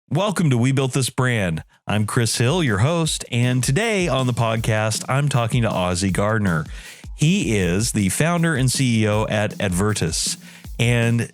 Welcome to We Built This Brand. I'm Chris Hill, your host, and today on the podcast, I'm talking to Ozzy Garner. He is the founder and CEO at Advirtis, and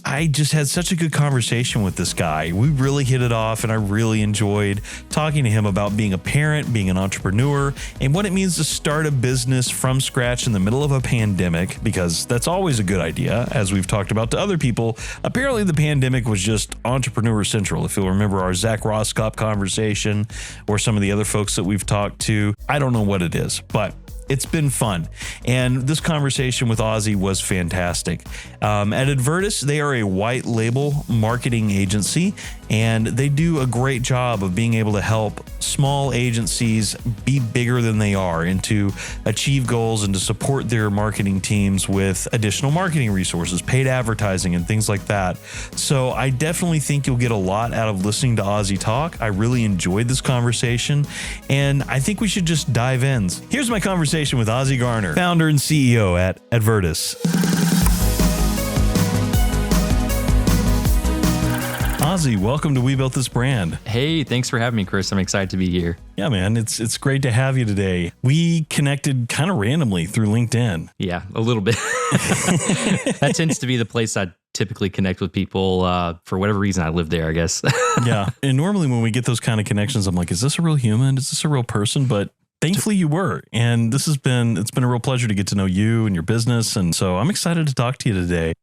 I just had such a good conversation with this guy. We really hit it off, and I really enjoyed talking to him about being a parent, being an entrepreneur, and what it means to start a business from scratch in the middle of a pandemic, because that's always a good idea. As we've talked about to other people, apparently the pandemic was just entrepreneur central. If you'll remember our Zach Roskop conversation or some of the other folks that we've talked to, I don't know what it is, but it's been fun. And this conversation with Ozzy was fantastic. At Advirtis, they are a white label marketing agency, and they do a great job of being able to help small agencies be bigger than they are and to achieve goals and to support their marketing teams with additional marketing resources, paid advertising, and things like that. So I definitely think you'll get a lot out of listening to Ozzy talk. I really enjoyed this conversation, and I think we should just dive in. Here's my conversation with Ozzy Garner, founder and CEO at Advirtis. Ozzy, welcome to We Built This Brand. Hey, thanks for having me, Chris. I'm excited to be here. Yeah, man, it's great to have you today. We connected kind of randomly through LinkedIn. Yeah, a little bit. That tends to be the place I typically connect with people. For whatever reason, I live there, I guess. Yeah, and normally when we get those kind of connections, I'm like, is this a real human? Is this a real person? But thankfully you were. And it's been a real pleasure to get to know you and your business. And so I'm excited to talk to you today.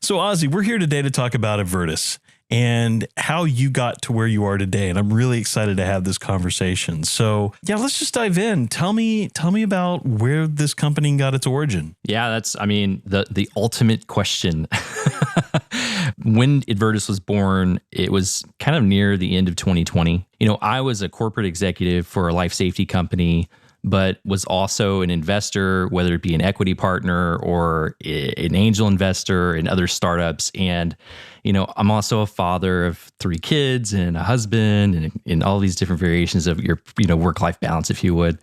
So Ozzy, we're here today to talk about Advirtis and how you got to where you are today. And I'm really excited to have this conversation. So yeah, let's just dive in. Tell me about where this company got its origin. Yeah, that's, the ultimate question. When Advirtis was born, it was kind of near the end of 2020. I was a corporate executive for a life safety company, but was also an investor, whether it be an equity partner or an angel investor in other startups. And, I'm also a father of 3 kids and a husband and all these different variations of your, work-life balance, if you would.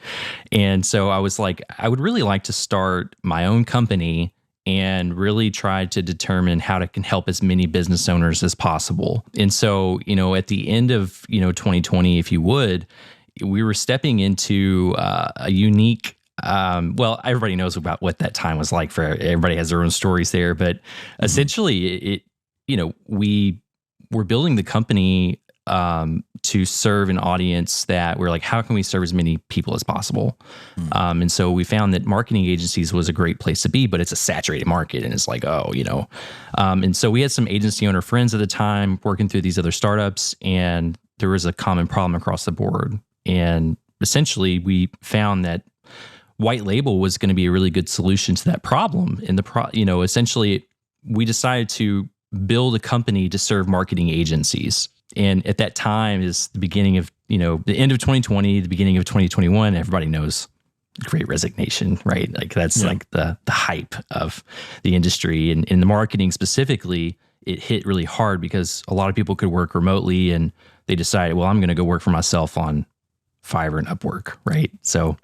And so I was like, I would really like to start my own company and really try to determine how to can help as many business owners as possible. And so, at the end of, 2020, if you would, we were stepping into a unique, everybody knows about what that time was like. For everybody has their own stories there, but essentially we were building the company to serve an audience that we're like, how can we serve as many people as possible? And so we found that marketing agencies was a great place to be, but it's a saturated market. And it's like, and so we had some agency owner friends at the time working through these other startups, and there was a common problem across the board. And essentially we found that white label was going to be a really good solution to that problem. And essentially we decided to build a company to serve marketing agencies. And at that time is the beginning of, the end of 2020, the beginning of 2021, everybody knows Great Resignation, right? Like that's like the hype of the industry. And in the marketing specifically, it hit really hard because a lot of people could work remotely, and they decided, well, I'm going to go work for myself on Fiverr and Upwork, right? So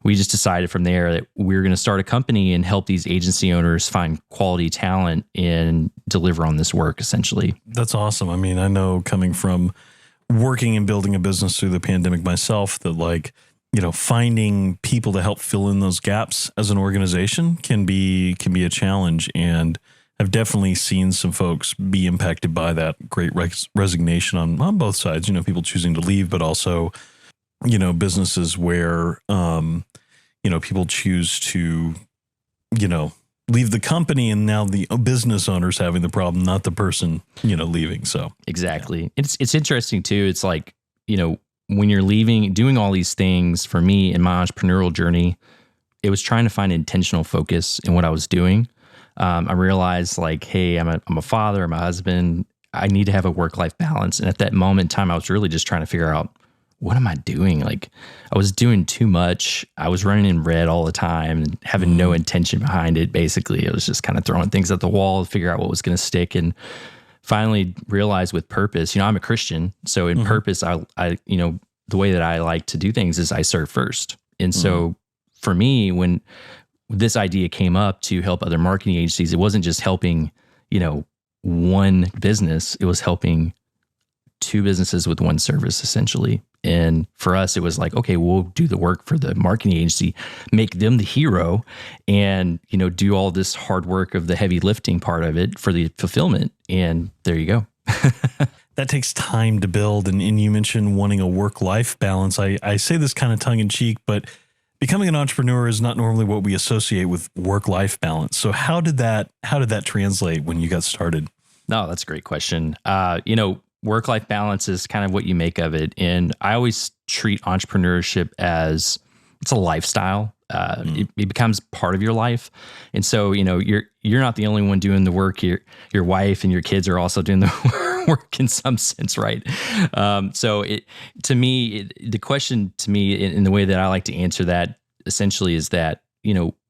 we just decided from there that we were going to start a company and help these agency owners find quality talent and deliver on this work, essentially. That's awesome. I mean, I know coming from working and building a business through the pandemic myself that finding people to help fill in those gaps as an organization can be a challenge. And I've definitely seen some folks be impacted by that Great Resignation on both sides, people choosing to leave, but also, businesses where, people choose to, leave the company, and now the business owner's having the problem, not the person, leaving. So exactly. Yeah. It's interesting too. It's like, when you're leaving, doing all these things, for me in my entrepreneurial journey, it was trying to find intentional focus in what I was doing. I realized like, hey, I'm a father, I'm a husband. I need to have a work-life balance. And at that moment in time, I was really just trying to figure out, what am I doing? Like, I was doing too much. I was running in red all the time and having no intention behind it. Basically, it was just kind of throwing things at the wall to figure out what was going to stick. And finally realized with purpose, I'm a Christian. So in purpose, I the way that I like to do things is I serve first. And so for me, when this idea came up to help other marketing agencies, it wasn't just helping, one business, it was helping 2 businesses with one service essentially. And for us, it was like, okay, we'll do the work for the marketing agency, make them the hero, and, do all this hard work of the heavy lifting part of it for the fulfillment. And there you go. That takes time to build. And you mentioned wanting a work-life balance. I say this kind of tongue in cheek, but becoming an entrepreneur is not normally what we associate with work-life balance. So how did that translate when you got started? No, that's a great question. Work-life balance is kind of what you make of it. And I always treat entrepreneurship as it's a lifestyle. It becomes part of your life. And so, you're not the only one doing the work. Your wife and your kids are also doing the work in some sense, right? The question to me in the way that I like to answer that essentially is that,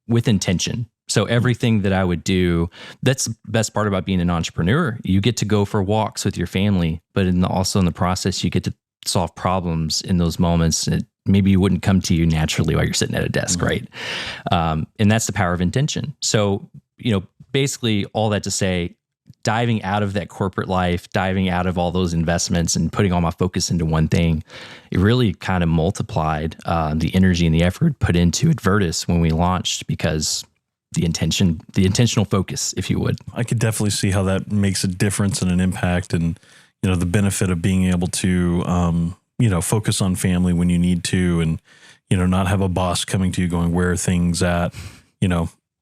with intention. So everything that I would do, that's the best part about being an entrepreneur. You get to go for walks with your family, but also in the process, you get to solve problems in those moments that maybe you wouldn't come to you naturally while you're sitting at a desk, right? And that's the power of intention. So, basically all that to say, diving out of that corporate life, diving out of all those investments and putting all my focus into one thing, it really kind of multiplied the energy and the effort put into Advirtis when we launched, because the intentional focus, if you would. I could definitely see how that makes a difference and an impact, and the benefit of being able to focus on family when you need to, and not have a boss coming to you going, where are things at?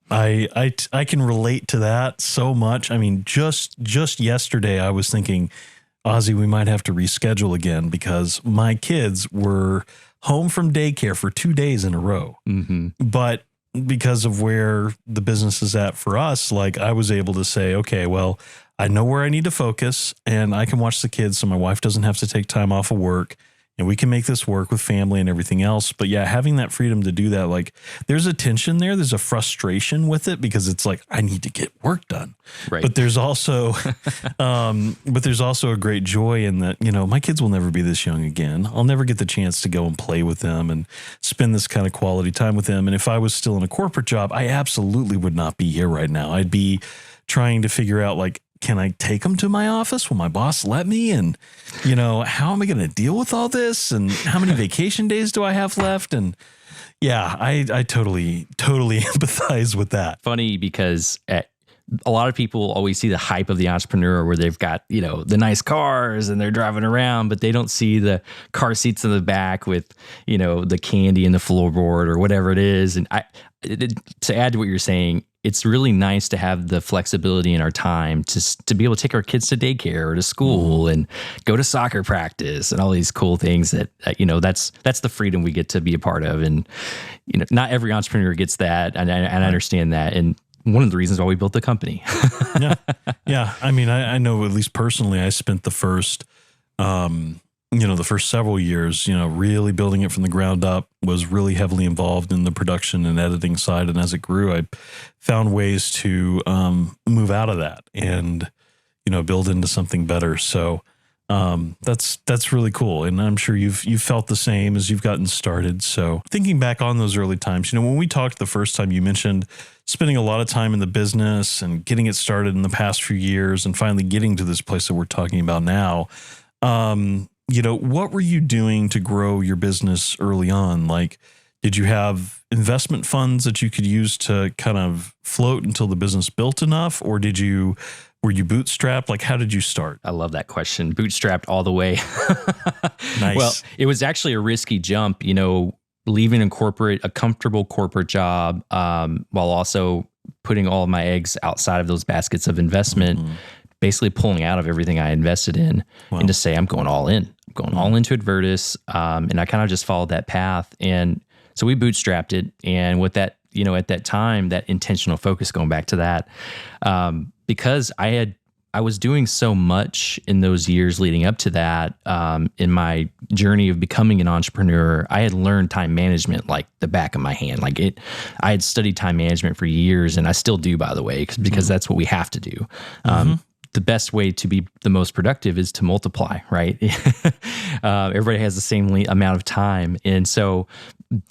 I can relate to that so much. I mean, just yesterday I was thinking, Ozzy, we might have to reschedule again because my kids were home from daycare for 2 days in a row. But because of where the business is at for us, like I was able to say, okay, well, I know where I need to focus and I can watch the kids so my wife doesn't have to take time off of work, and we can make this work with family and everything else. But yeah, having that freedom to do that, like there's a tension there. There's a frustration with it because it's like, I need to get work done. Right. But there's also, a great joy in that, my kids will never be this young again. I'll never get the chance to go and play with them and spend this kind of quality time with them. And if I was still in a corporate job, I absolutely would not be here right now. I'd be trying to figure out, like, can I take them to my office? Will my boss let me? And, how am I going to deal with all this? And how many vacation days do I have left? And yeah, I totally empathize with that. Funny because a lot of people always see the hype of the entrepreneur where they've got, the nice cars and they're driving around, but they don't see the car seats in the back with, the candy in the floorboard or whatever it is. And to add to what you're saying, it's really nice to have the flexibility in our time to be able to take our kids to daycare or to school and go to soccer practice and all these cool things that, that's the freedom we get to be a part of. And, not every entrepreneur gets that. And I understand that. And one of the reasons why we built the company. Yeah. I mean, I know, at least personally, I spent the first several years, really building it from the ground up, was really heavily involved in the production and editing side. And as it grew, I found ways to move out of that and, build into something better. So that's really cool. And I'm sure you've felt the same as you've gotten started. So thinking back on those early times, when we talked the first time, you mentioned spending a lot of time in the business and getting it started in the past few years and finally getting to this place that we're talking about now. What were you doing to grow your business early on? Like, did you have investment funds that you could use to kind of float until the business built enough? Or were you bootstrapped? Like, how did you start? I love that question. Bootstrapped all the way. Nice. Well, it was actually a risky jump, leaving a comfortable corporate job, while also putting all of my eggs outside of those baskets of investment, basically pulling out of everything I invested in and to say, I'm going all in. I'm going all into Advirtis. And I kind of just followed that path. And so we bootstrapped it. And with that, at that time, that intentional focus, going back to that, because I was doing so much in those years leading up to that, in my journey of becoming an entrepreneur, I had learned time management like the back of my hand. I had studied time management for years, and I still do, by the way, because that's what we have to do. The best way to be the most productive is to multiply, right? Everybody has the same amount of time. And so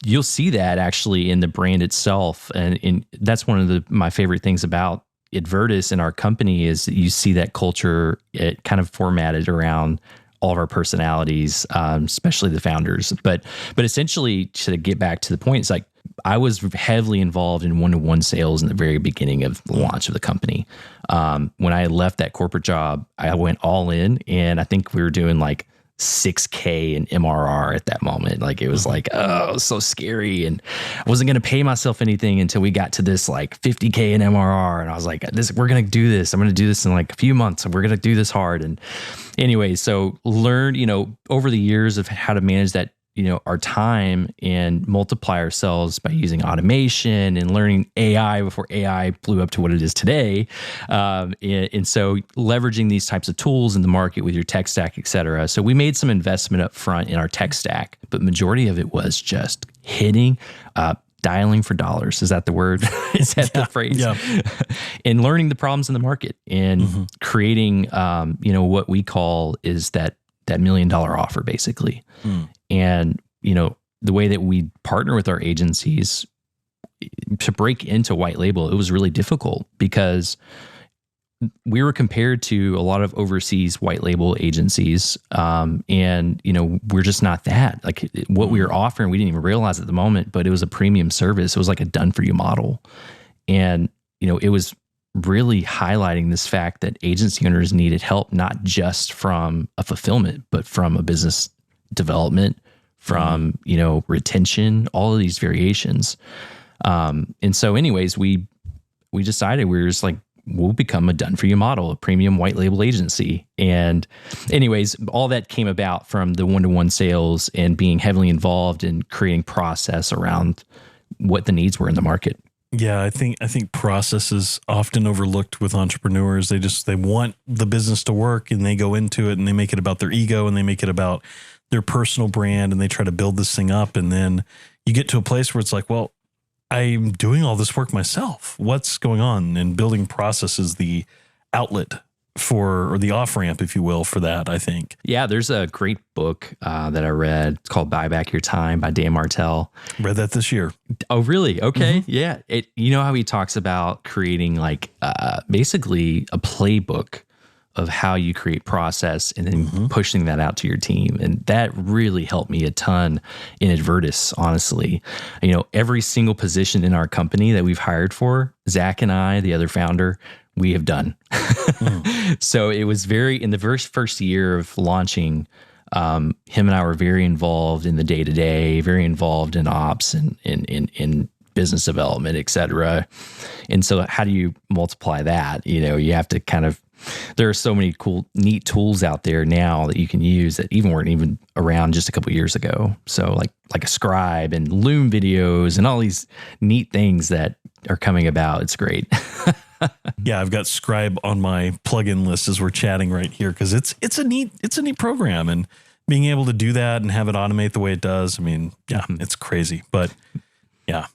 you'll see that actually in the brand itself. And that's one of my favorite things about Advirtis and our company is that you see that culture, it kind of formatted around all of our personalities, especially the founders. But essentially, to get back to the point, it's like I was heavily involved in one-to-one sales in the very beginning of the launch of the company. When I left that corporate job, I went all in, and I think we were doing like $6K in MRR at that moment. Like it was like, oh, it was so scary. And I wasn't going to pay myself anything until we got to this like 50K in MRR. And I was like, we're going to do this. I'm going to do this in like a few months, and we're going to do this hard. And anyway, so learned, over the years of how to manage that, our time and multiply ourselves by using automation and learning AI before AI blew up to what it is today. And so leveraging these types of tools in the market with your tech stack, et cetera. So we made some investment up front in our tech stack, but majority of it was just hitting, dialing for dollars. Is that the word? Is that the phrase? Yeah. And learning the problems in the market and creating, what we call is that $1 million offer, basically. And, the way that we partner with our agencies to break into white label, it was really difficult because we were compared to a lot of overseas white label agencies. And, we're just not that. Like what we were offering, we didn't even realize at the moment, but it was a premium service. It was like a done for you model. And, it was really highlighting this fact that agency owners needed help, not just from a fulfillment, but from a business development, from, retention, all of these variations. And so anyways, we decided we were just like, we'll become a done for you model, a premium white label agency. And anyways, all that came about from the one-to-one sales and being heavily involved in creating process around what the needs were in the market. Yeah, I think process is often overlooked with entrepreneurs. They want the business to work, and they go into it and they make it about their ego, and they make it about their personal brand, and they try to build this thing up. And then you get to a place where it's like, well, I'm doing all this work myself. What's going on? And building process is the outlet or the off-ramp, if you will, for that, I think. Yeah, there's a great book that I read. It's called Buy Back Your Time by Dan Martell. Read that this year. Oh, really? Okay. Yeah. How he talks about creating like basically a playbook of how you create process and then pushing that out to your team. And that really helped me a ton in Advirtis, honestly. Every single position in our company that we've hired for, Zach and I, the other founder, we have done. So it was in the very first year of launching, him and I were very involved in the day-to-day, very involved in ops and in business development, et cetera. And so how do you multiply that? You have to there are so many cool, neat tools out there now that you can use that weren't even around just a couple of years ago. So like a Scribe and Loom videos and all these neat things that are coming about. It's great. Yeah, I've got Scribe on my plugin list as we're chatting right here because it's a neat program, and being able to do that and have it automate the way it does. I mean, yeah, it's crazy, but yeah.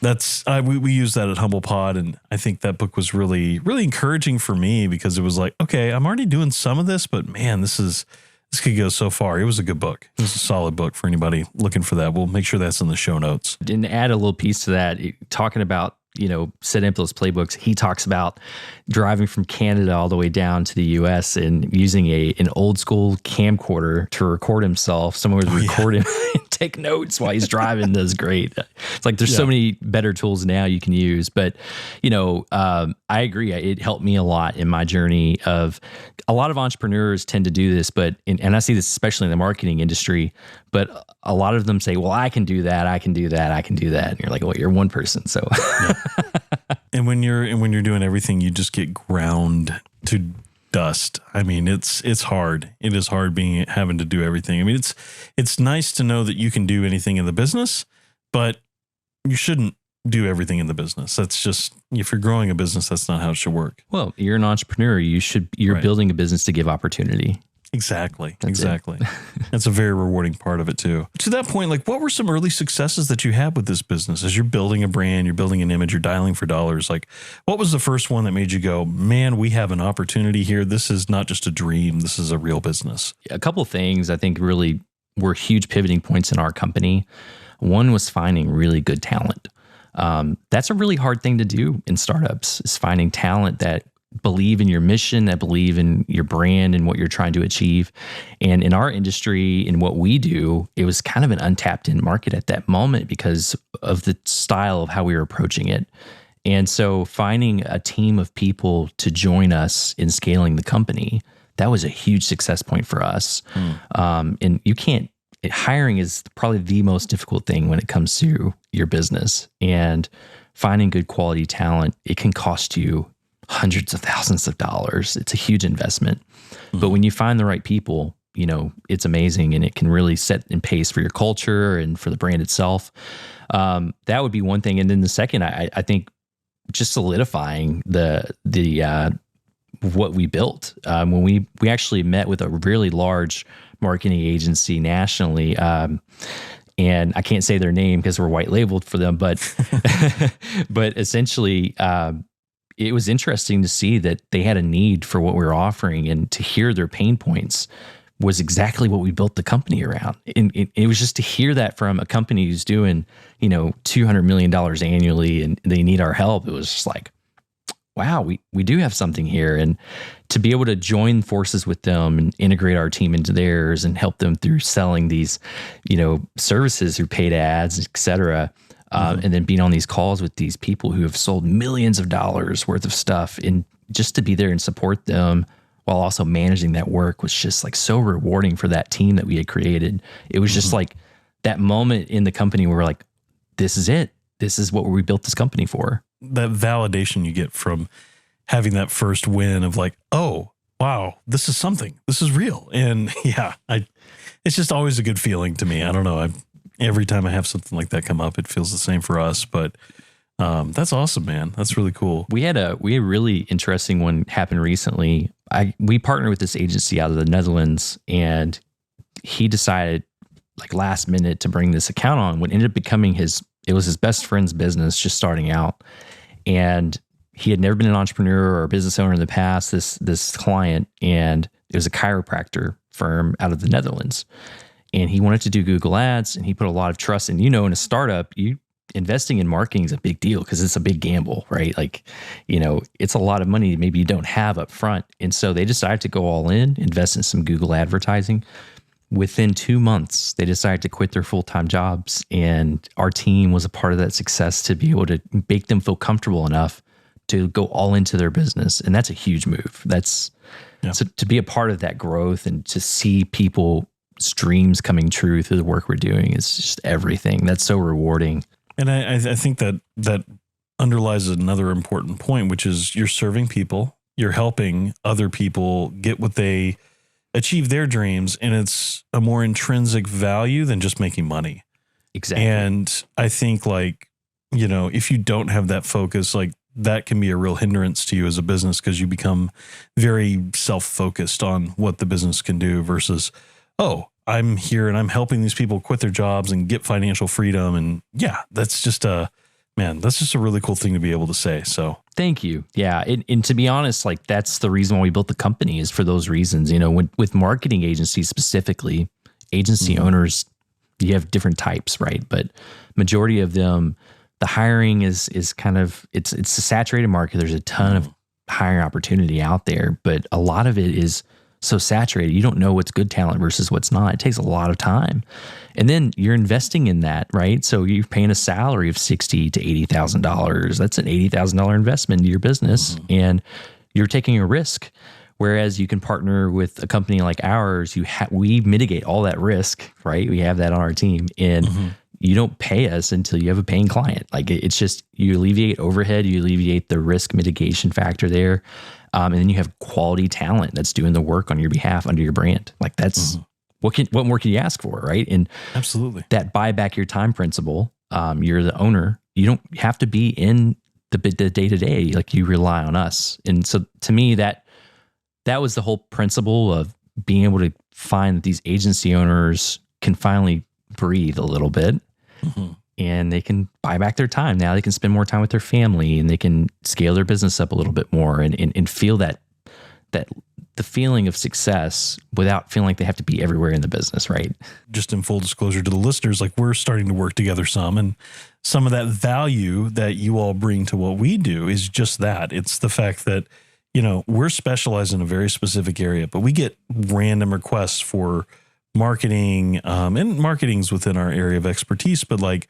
That's we use that at Humble Pod, and I think that book was really, really encouraging for me because it was like, okay, I'm already doing some of this, but man, this could go so far. It was a good book. It was a solid book for anybody looking for that. We'll make sure that's in the show notes. And add a little piece to that, talking about setting up those playbooks. He talks about driving from Canada all the way down to the US and using an old school camcorder to record himself. Someone would record him and take notes while he's driving. That's great. It's like there's so many better tools now you can use. But, I agree. It helped me a lot in my journey of a lot of entrepreneurs tend to do this, and I see this especially in the marketing industry, but a lot of them say, well, I can do that. I can do that. I can do that. And you're like, well, you're one person. So, And when you're doing everything, you just get ground to dust. I mean, it's hard. It is hard having to do everything. I mean, it's nice to know that you can do anything in the business, but you shouldn't do everything in the business. That's just, if you're growing a business, that's not how it should work. Well, you're an entrepreneur. You're right. Building a business to give opportunity. Exactly. That's a very rewarding part of it too. To that point, like, what were some early successes that you had with this business as you're building a brand, you're building an image, you're dialing for dollars? Like, what was the first one that made you go, man, we have an opportunity here. This is not just a dream. This is a real business. A couple of things I think really were huge pivoting points in our company. One was finding really good talent. That's a really hard thing to do in startups, is finding talent that believe in your mission, that believe in your brand and what you're trying to achieve. And in our industry, in what we do, it was kind of an untapped in market at that moment because of the style of how we were approaching it. And so finding a team of people to join us in scaling the company, that was a huge success point for us. And hiring is probably the most difficult thing when it comes to your business, and finding good quality talent, it can cost you hundreds of thousands of dollars. It's a huge investment. But when you find the right people, it's amazing, and it can really set in pace for your culture and for the brand itself. That would be one thing. And then the second, I think just solidifying the what we built. When we actually met with a really large marketing agency nationally, and I can't say their name because we're white labeled for them, but but essentially, it was interesting to see that they had a need for what we were offering, and to hear their pain points was exactly what we built the company around. And it was just to hear that from a company who's doing, $200 million annually, and they need our help. It was just like, wow, we do have something here. And to be able to join forces with them and integrate our team into theirs and help them through selling these, services through paid ads, et cetera. And then being on these calls with these people who have sold millions of dollars worth of stuff, and just to be there and support them while also managing that work was just like so rewarding for that team that we had created. It was just like that moment in the company where we're like, this is it. This is what we built this company for. That validation you get from having that first win of like, oh, wow, this is something. This is real. And yeah, it's just always a good feeling to me. I don't know. Every time I have something like that come up, it feels the same for us. But that's awesome, man. That's really cool. We had a really interesting one happen recently. We partnered with this agency out of the Netherlands, and he decided like last minute to bring this account on. What ended up becoming it was his best friend's business just starting out. And he had never been an entrepreneur or a business owner in the past, this client, and it was a chiropractor firm out of the Netherlands. And he wanted to do Google Ads, and he put a lot of trust in, in a startup, investing in marketing is a big deal because it's a big gamble, right? Like, it's a lot of money maybe you don't have up front. And so they decided to go all in, invest in some Google advertising. Within 2 months, they decided to quit their full-time jobs, and our team was a part of that success to be able to make them feel comfortable enough to go all into their business. And that's a huge move. So to be a part of that growth and to see people's dreams coming true through the work we're doing is just everything. That's so rewarding. And I think that underlies another important point, which is you're serving people, you're helping other people get what they achieve their dreams, and it's a more intrinsic value than just making money. Exactly. And I think if you don't have that focus, like that can be a real hindrance to you as a business, because you become very self-focused on what the business can do versus, oh, I'm here and I'm helping these people quit their jobs and get financial freedom. And yeah, that's just a really cool thing to be able to say. So thank you. Yeah. And to be honest, like that's the reason why we built the company, is for those reasons. With marketing agencies specifically, agency owners, you have different types, right? But majority of them, the hiring is kind of, it's a saturated market. There's a ton of hiring opportunity out there, but a lot of it is so saturated. You don't know what's good talent versus what's not. It takes a lot of time. And then you're investing in that, right? So you're paying a salary of $60,000 to $80,000. That's an $80,000 investment into your business, and you're taking a risk. Whereas you can partner with a company like ours, we mitigate all that risk, right? We have that on our team, and you don't pay us until you have a paying client. Like it's just, you alleviate overhead, you alleviate the risk mitigation factor there. And then you have quality talent that's doing the work on your behalf under your brand. Like that's what more can you ask for, right? And absolutely, that buy back your time principle. You're the owner. You don't have to be in the day to day. Like you rely on us. And so to me, that was the whole principle of being able to find that these agency owners can finally breathe a little bit. And they can buy back their time. Now they can spend more time with their family, and they can scale their business up a little bit more and feel that the feeling of success without feeling like they have to be everywhere in the business, right? Just in full disclosure to the listeners, like we're starting to work together some, and some of that value that you all bring to what we do is just that. It's the fact that we're specialized in a very specific area, but we get random requests for marketing, and marketing's within our area of expertise, but like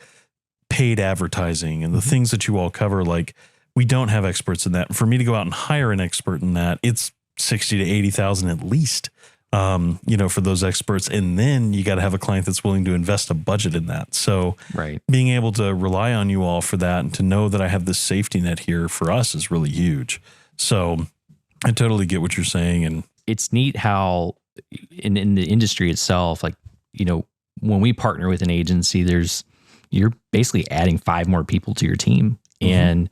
paid advertising and the things that you all cover, like we don't have experts in that. For me to go out and hire an expert in that, it's 60 to 80,000 at least, for those experts. And then you got to have a client that's willing to invest a budget in that. So being able to rely on you all for that and to know that I have this safety net here for us is really huge. So I totally get what you're saying. And it's neat how in the industry itself, like, when we partner with an agency, you're basically adding 5 more people to your team, and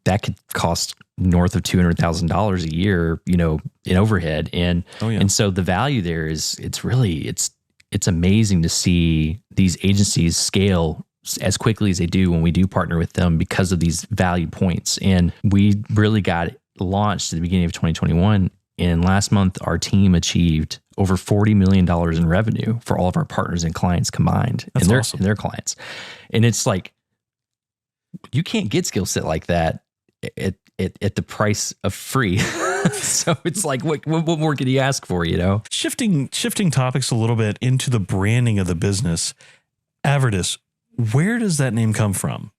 that could cost north of $200,000 a year, in overhead. And, and so the value there is, it's amazing to see these agencies scale as quickly as they do when we do partner with them because of these value points. And we really got launched at the beginning of 2021. And last month, our team achieved over $40 million in revenue for all of our partners and clients combined. That's awesome. And their clients. And it's like, you can't get skill set like that at the price of free. So it's like, what more can you ask for, Shifting topics a little bit into the branding of the business. Advirtis, where does that name come from?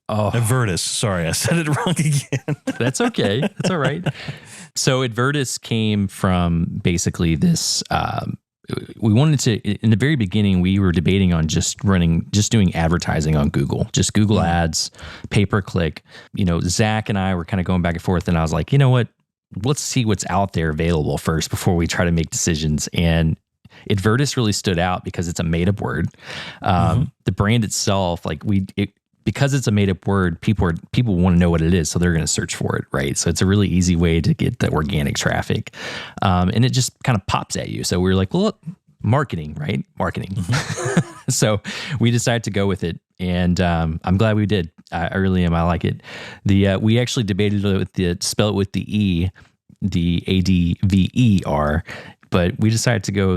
Oh, Advirtis. Sorry, I said it wrong again. That's okay. That's all right. So Advirtis came from basically this, we wanted to, in the very beginning, we were debating on just doing advertising on Google, just Google ads, pay-per-click. Zach and I were kind of going back and forth, and I was like, you know what, let's see what's out there available first before we try to make decisions. And Advirtis really stood out because it's a made-up word. The brand itself, because it's a made-up word, people want to know what it is, so they're going to search for it, right? So it's a really easy way to get the organic traffic, and it just kind of pops at you. So we were like, well, look, marketing, right? Marketing. So we decided to go with it, and I'm glad we did. I really am. I like it. We actually debated spell it with the E, the Adver, but we decided to go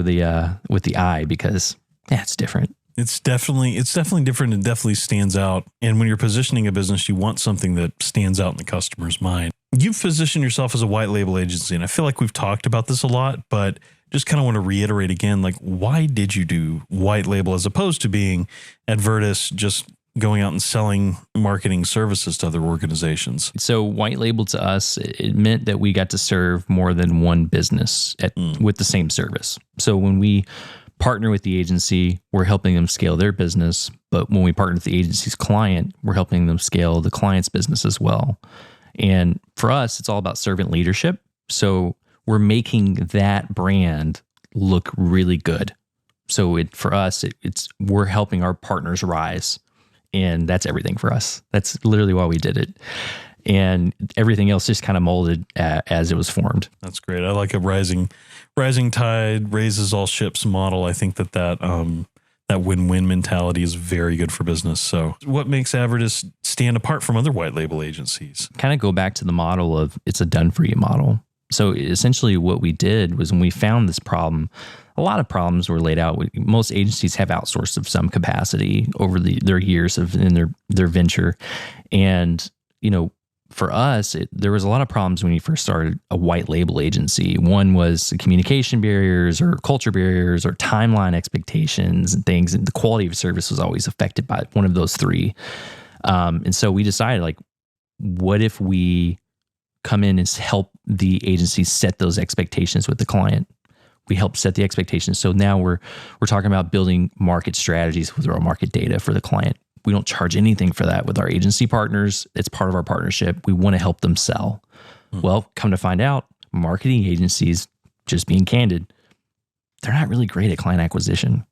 with the I because it's different. It's definitely different and definitely stands out. And when you're positioning a business, you want something that stands out in the customer's mind. You've positioned yourself as a white label agency, and I feel like we've talked about this a lot, but just kind of want to reiterate again, like, why did you do white label as opposed to being Advirtis, just going out and selling marketing services to other organizations? So white label to us, it meant that we got to serve more than one business with the same service. So when we partner with the agency, we're helping them scale their business. But when we partner with the agency's client, we're helping them scale the client's business as well. And for us, it's all about servant leadership. So we're making that brand look really good. So for us, we're helping our partners rise. And that's everything for us. That's literally why we did it. And everything else just kind of molded as it was formed. That's great. I like a rising tide raises all ships model. I think that win-win mentality is very good for business. So what makes Advirtis stand apart from other white label agencies? Kind of go back to the model of it's a done for you model. So essentially what we did was when we found this problem, a lot of problems were laid out. Most agencies have outsourced of some capacity over their years in their venture. And, for us, there was a lot of problems when we first started a white label agency. One was communication barriers or culture barriers or timeline expectations and things. And the quality of service was always affected by one of those three. And so we decided, like, what if we come in and help the agency set those expectations with the client? We help set the expectations. So now we're talking about building market strategies with our market data for the client. We don't charge anything for that with our agency partners. It's part of our partnership. We want to help them sell. Well, come to find out, marketing agencies, just being candid, they're not really great at client acquisition.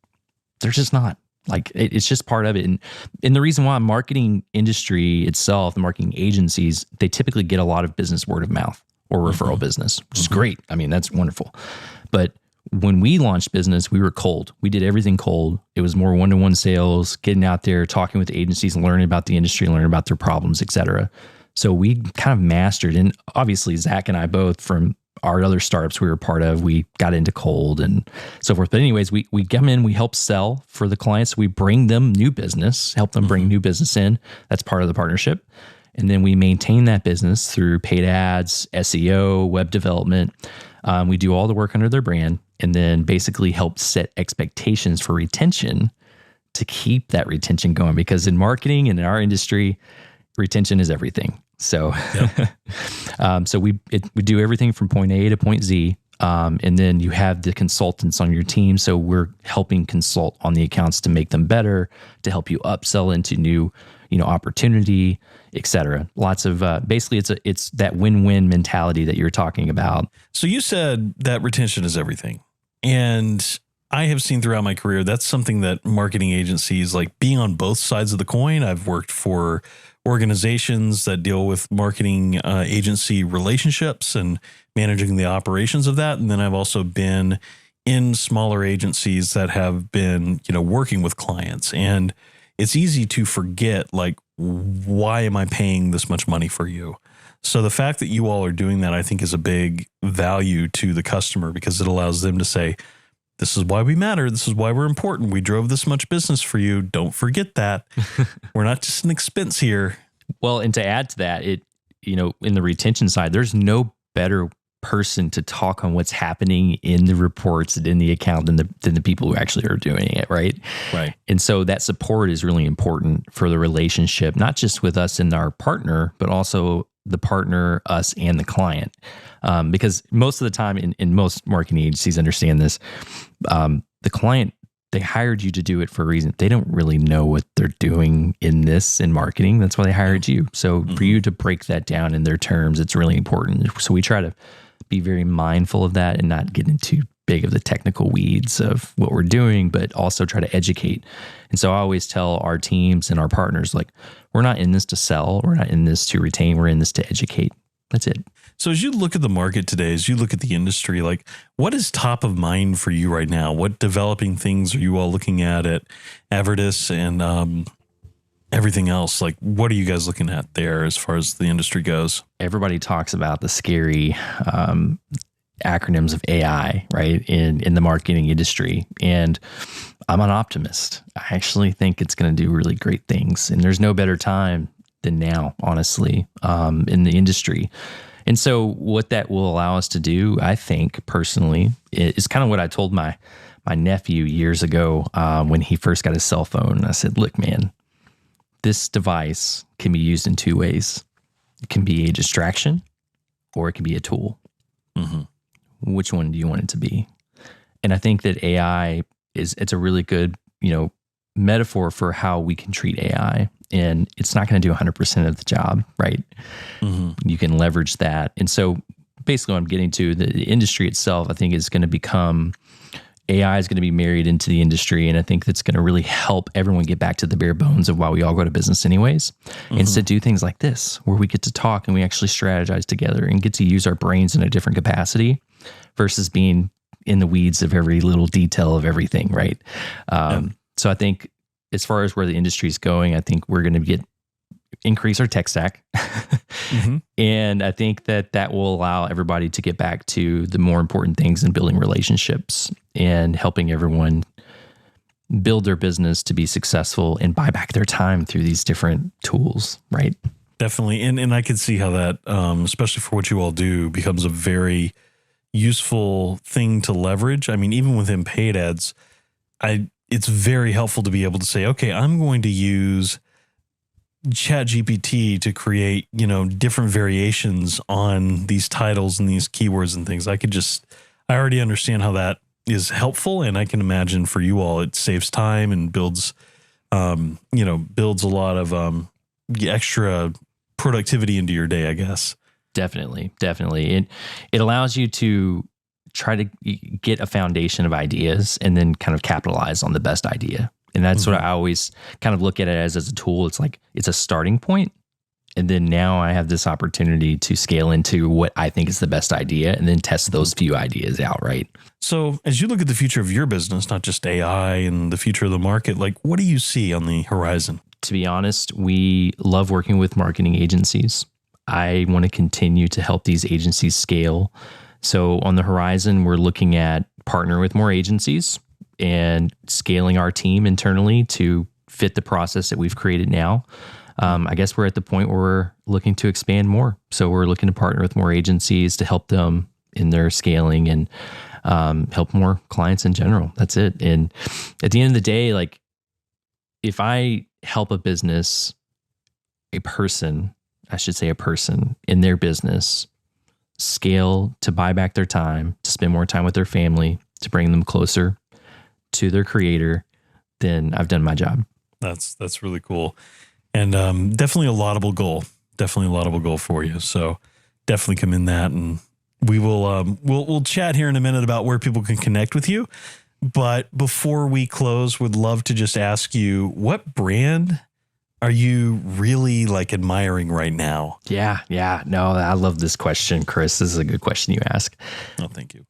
They're just not. Like, it's just part of it. And the reason why marketing industry itself, the marketing agencies, they typically get a lot of business word of mouth or referral business, which is great. I mean, that's wonderful. But when we launched business, we were cold. We did everything cold. It was more one-to-one sales, getting out there, talking with agencies, learning about the industry, learning about their problems, et cetera. So we kind of mastered, and obviously Zach and I both, from our other startups we were part of, we got into cold and so forth. But anyways, we come in, we help sell for the clients. We bring them new business, help them bring new business in. That's part of the partnership. And then we maintain that business through paid ads, SEO, web development. We do all the work under their brand and then basically help set expectations for retention to keep that retention going. Because in marketing and in our industry, retention is everything. So, so we do everything from point A to point Z. And then you have the consultants on your team. So we're helping consult on the accounts to make them better, to help you upsell into new, opportunity, et cetera. Lots of, basically it's that win-win mentality that you're talking about. So you said that retention is everything. And I have seen throughout my career, that's something that marketing agencies, like being on both sides of the coin. I've worked for organizations that deal with marketing agency relationships and managing the operations of that. And then I've also been in smaller agencies that have been, working with clients. And it's easy to forget, like, why am I paying this much money for you? So the fact that you all are doing that, I think, is a big value to the customer, because it allows them to say, this is why we matter. This is why we're important. We drove this much business for you. Don't forget that. We're not just an expense here. Well, and to add to that, in the retention side, there's no better person to talk on what's happening in the reports and in the account than the people who actually are doing it, right? Right. And so that support is really important for the relationship, not just with us and our partner, but also the partner, us, and the client. Because most of the time in most marketing agencies understand this, the client, they hired you to do it for a reason. They don't really know what they're doing in marketing. That's why they hired you. So for you to break that down in their terms, it's really important. So we try to be very mindful of that and not get into big of the technical weeds of what we're doing, but also try to educate. And so I always tell our teams and our partners, like, we're not in this to sell. We're not in this to retain. We're in this to educate. That's it. So as you look at the market today, as you look at the industry, like, what is top of mind for you right now? What developing things are you all looking at Advirtis and everything else? Like, what are you guys looking at there as far as the industry goes? Everybody talks about the scary acronyms of AI, right, in the marketing industry. And I'm an optimist. I actually think it's going to do really great things. And there's no better time than now, honestly, in the industry. And so what that will allow us to do, I think personally, is kind of what I told my nephew years ago when he first got his cell phone. I said, look, man, this device can be used in two ways. It can be a distraction or it can be a tool. Mm-hmm. Which one do you want it to be? And I think that AI it's a really good, metaphor for how we can treat AI. And it's not going to do 100% of the job, right? Mm-hmm. You can leverage that. And so basically what I'm getting to, the industry itself, I think AI is going to be married into the industry. And I think that's going to really help everyone get back to the bare bones of why we all go to business anyways. Mm-hmm. And to do things like this, where we get to talk and we actually strategize together and get to use our brains in a different capacity versus being in the weeds of every little detail of everything, right? So I think as far as where the industry is going, I think we're going to increase our tech stack. Mm-hmm. And I think that will allow everybody to get back to the more important things in building relationships and helping everyone build their business to be successful and buy back their time through these different tools, right? Definitely. And I could see how that, especially for what you all do, becomes a very useful thing to leverage. I mean, even within paid ads, it's very helpful to be able to say, okay, I'm going to use ChatGPT to create, different variations on these titles and these keywords and things. I already understand how that is helpful. And I can imagine for you all, it saves time and builds a lot of extra productivity into your day, I guess. Definitely. It allows you to try to get a foundation of ideas and then kind of capitalize on the best idea. And that's what I always kind of look at it as a tool. It's like, it's a starting point. And then now I have this opportunity to scale into what I think is the best idea and then test those few ideas out, right? So as you look at the future of your business, not just AI and the future of the market, like, what do you see on the horizon? To be honest, we love working with marketing agencies. I want to continue to help these agencies scale. So on the horizon, we're looking at partnering with more agencies and scaling our team internally to fit the process that we've created now. I guess we're at the point where we're looking to expand more. So we're looking to partner with more agencies to help them in their scaling and help more clients in general. That's it. And at the end of the day, like if I help a business, a person in their business scale to buy back their time, to spend more time with their family, to bring them closer to their creator, then I've done my job. That's really cool. And definitely a laudable goal for you. So definitely commend that. And we will we'll chat here in a minute about where people can connect with you. But before we close, would love to just ask you, what brand are you really like admiring right now? Yeah. No, I love this question, Chris. This is a good question you ask. Oh, thank you.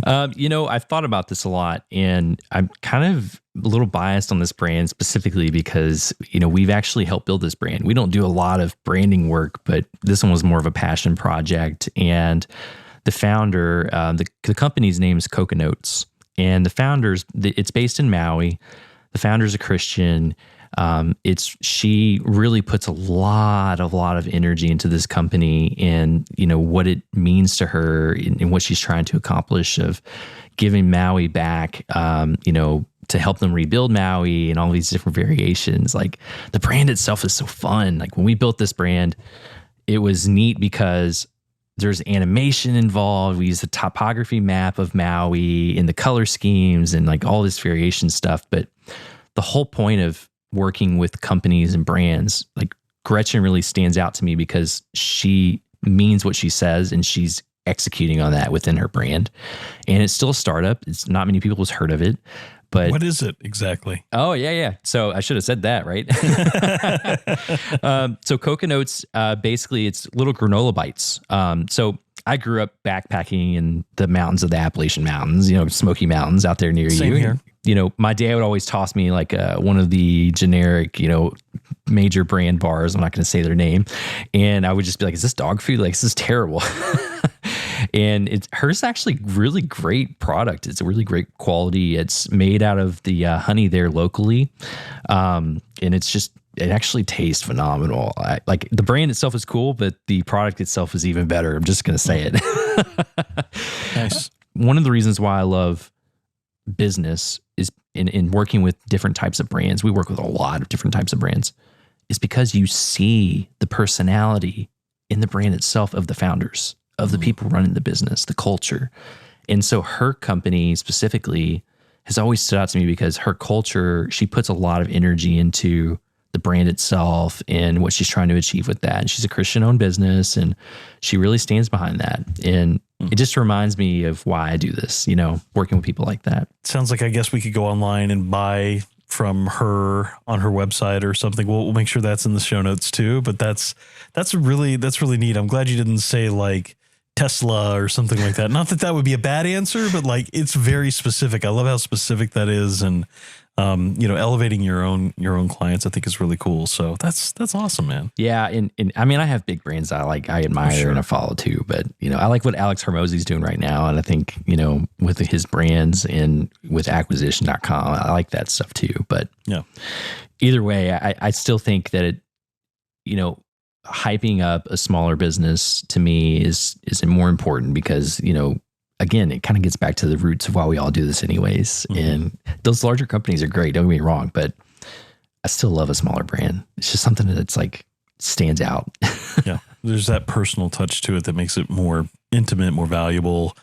I've thought about this a lot, and I'm kind of a little biased on this brand specifically because, we've actually helped build this brand. We don't do a lot of branding work, but this one was more of a passion project. And the founder, the company's name is Coconotes, and the founders, it's based in Maui. The founder's a Christian. She really puts a lot of energy into this company and, what it means to her and what she's trying to accomplish of giving Maui back, to help them rebuild Maui and all these different variations. Like the brand itself is so fun. Like when we built this brand, it was neat because there's animation involved. We use the topography map of Maui and the color schemes and like all this variation stuff. But the whole point of working with companies and brands, like Gretchen really stands out to me because she means what she says and she's executing on that within her brand. And it's still a startup. It's not many people has heard of it, but what is it exactly? Oh, yeah. So I should have said that, right? So Coconotes, basically it's little granola bites. So I grew up backpacking in the mountains of the Appalachian Mountains, Smoky Mountains out there near Same you. Here. My dad would always toss me like one of the generic, major brand bars. I'm not going to say their name. And I would just be like, is this dog food? Like, this is terrible. And hers actually really great product. It's a really great quality. It's made out of the honey there locally. And it actually tastes phenomenal. Like the brand itself is cool, but the product itself is even better. I'm just going to say it. Nice. One of the reasons why I love business is in working with different types of brands. We work with a lot of different types of brands. Is because you see the personality in the brand itself of the founders, of the people running the business, the culture. And so her company specifically has always stood out to me because her culture, she puts a lot of energy into the brand itself and what she's trying to achieve with that. And she's a Christian-owned business, and she really stands behind that. And it just reminds me of why I do this, working with people like that. Sounds like I guess we could go online and buy from her on her website or something. We'll make sure that's in the show notes too. But that's really neat. I'm glad you didn't say like Tesla or something like that. Not that that would be a bad answer, but like it's very specific. I love how specific that is, and elevating your own clients, I think is really cool. So that's awesome, man. Yeah, and I mean, I have big brands I admire and I follow too. But I like what Alex Hormozy's doing right now, and I think with his brands and with acquisition.com, I like that stuff too. But yeah, either way, I still think that hyping up a smaller business to me is more important because again, it kind of gets back to the roots of why we all do this anyways. Mm-hmm. And those larger companies are great, don't get me wrong, but I still love a smaller brand. It's just something that's like stands out. Yeah. There's that personal touch to it that makes it more intimate, more valuable.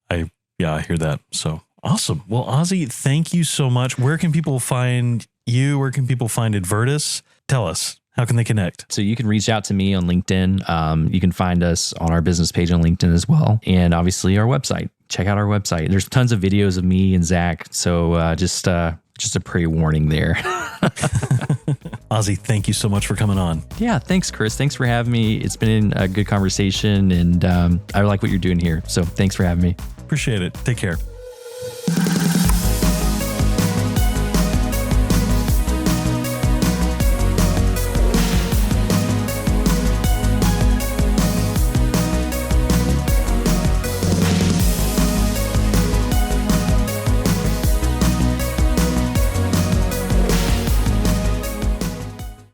I hear that. So awesome. Well, Ozzy, thank you so much. Where can people find you? Where can people find Advirtis? Tell us. How can they connect? So you can reach out to me on LinkedIn. You can find us on our business page on LinkedIn as well. And obviously our website. Check out our website. There's tons of videos of me and Zach. So just a pre-warning there. Ozzy, thank you so much for coming on. Yeah, thanks, Chris. Thanks for having me. It's been a good conversation, and I like what you're doing here. So thanks for having me. Appreciate it. Take care.